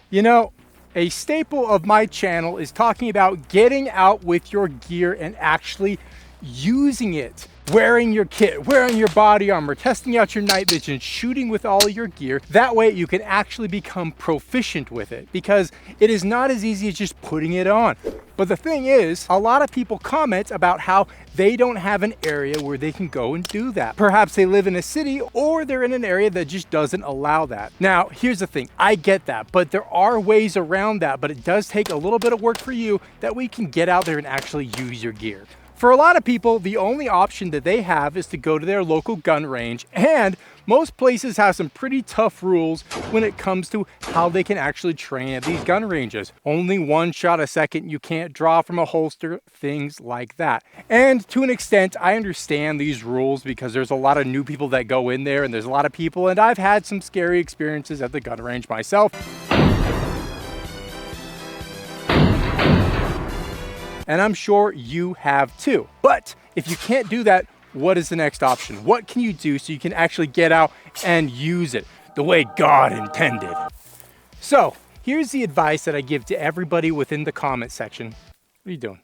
You know, a staple of my channel is talking about getting out with your gear and actually using it. Wearing your kit, wearing your body armor, testing out your night vision, shooting with all of your gear. That way you can actually become proficient with it, because it is not as easy as just putting it on. But the thing is, a lot of people comment about how they don't have an area where they can go and do that. Perhaps they live in a city, or they're in an area that just doesn't allow that. Now, here's the thing, I get that, but there are ways around that, but it does take a little bit of work for you that we can get out there and actually use your gear. For a lot of people, the only option that they have is to go to their local gun range, and most places have some pretty tough rules when it comes to how they can actually train at these gun ranges. Only one shot a second, you can't draw from a holster, things like that. And to an extent, I understand these rules because there's a lot of new people that go in there, and there's a lot of people, and I've had some scary experiences at the gun range myself. And I'm sure you have too. But if you can't do that, what is the next option? What can you do so you can actually get out and use it the way God intended? So here's the advice that I give to everybody within the comment section. What are you doing?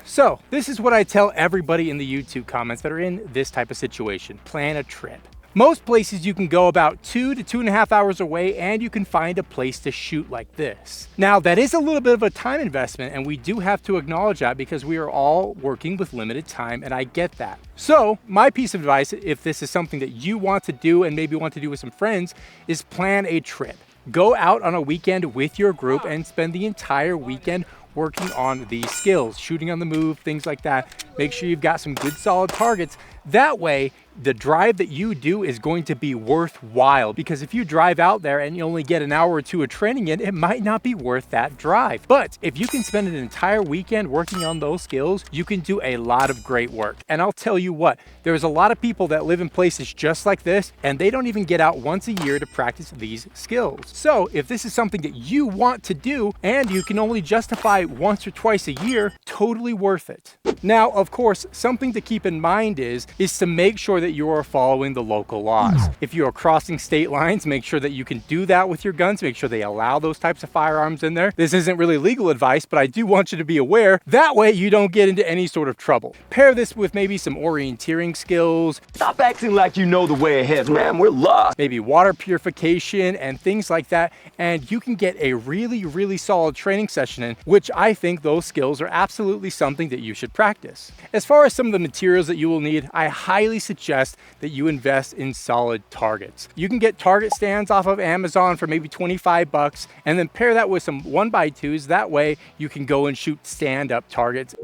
So this is what I tell everybody in the YouTube comments that are in this type of situation. Plan a trip. Most places you can go about 2 to 2.5 hours away, and you can find a place to shoot like this. Now that is a little bit of a time investment, and we do have to acknowledge that because we are all working with limited time, and I get that. So my piece of advice, if this is something that you want to do and maybe want to do with some friends, is plan a trip. Go out on a weekend with your group and spend the entire weekend working on these skills, shooting on the move, things like that. Make sure you've got some good solid targets. That way, the drive that you do is going to be worthwhile, because if you drive out there and you only get an hour or two of training in, it might not be worth that drive. But if you can spend an entire weekend working on those skills, you can do a lot of great work. And I'll tell you what, there's a lot of people that live in places just like this, and they don't even get out once a year to practice these skills. So if this is something that you want to do and you can only justify once or twice a year, totally worth it. Now, of course, something to keep in mind is to make sure that you are following the local laws. If you are crossing state lines, make sure that you can do that with your guns. Make sure they allow those types of firearms in there. This isn't really legal advice, but I do want you to be aware. That way you don't get into any sort of trouble. Pair this with maybe some orienteering skills. Stop acting like you know the way ahead, man. We're lost. Maybe water purification and things like that. And you can get a really, really solid training session in, which I think those skills are absolutely something that you should practice. As far as some of the materials that you will need, I highly suggest that you invest in solid targets. You can get target stands off of Amazon for maybe 25 bucks, and then pair that with some 1x2s. That way you can go and shoot stand-up targets.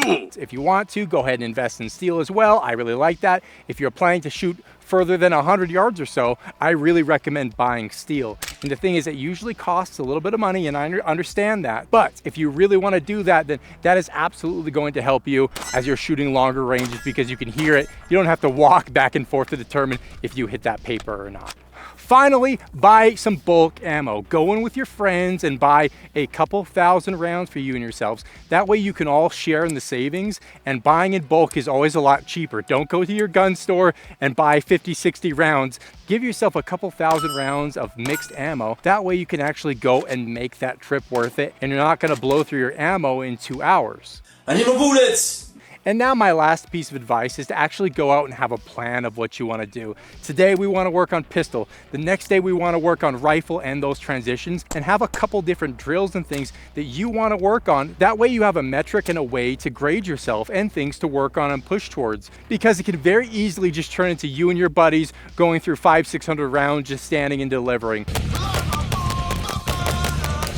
If you want to, go ahead and invest in steel as well. I really like that. If you're planning to shoot further than 100 yards or so, I really recommend buying steel. And the thing is, it usually costs a little bit of money, and I understand that. But if you really want to do that, then that is absolutely going to help you as you're shooting longer ranges, because you can hear it. You don't have to walk back and forth to determine if you hit that paper or not. Finally, buy some bulk ammo. Go in with your friends and buy a couple thousand rounds for you and yourselves. That way you can all share in the savings, and buying in bulk is always a lot cheaper. Don't go to your gun store and buy 50, 60 rounds. Give yourself a couple thousand rounds of mixed ammo. That way you can actually go and make that trip worth it, and you're not gonna blow through your ammo in 2 hours. I need more bullets. And now my last piece of advice is to actually go out and have a plan of what you want to do. Today we want to work on pistol. The next day we want to work on rifle and those transitions, and have a couple different drills and things that you want to work on. That way you have a metric and a way to grade yourself and things to work on and push towards, because it can very easily just turn into you and your buddies going through 500-600 rounds just standing and delivering.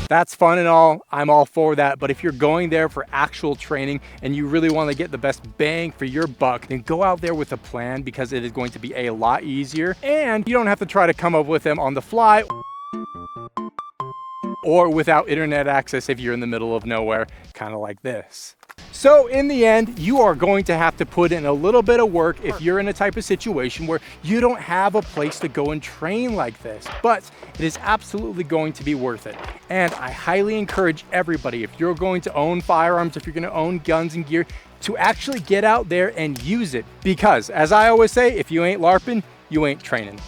That's fun and all, I'm all for that, but if you're going there for actual training and you really want to get the best bang for your buck, then go out there with a plan, because it is going to be a lot easier, and you don't have to try to come up with them on the fly or without internet access if you're in the middle of nowhere, kind of like this. So in the end, you are going to have to put in a little bit of work if you're in a type of situation where you don't have a place to go and train like this, but it is absolutely going to be worth it. And I highly encourage everybody, if you're going to own firearms, if you're going to own guns and gear, to actually get out there and use it. Because, as I always say, if you ain't LARPing, you ain't training.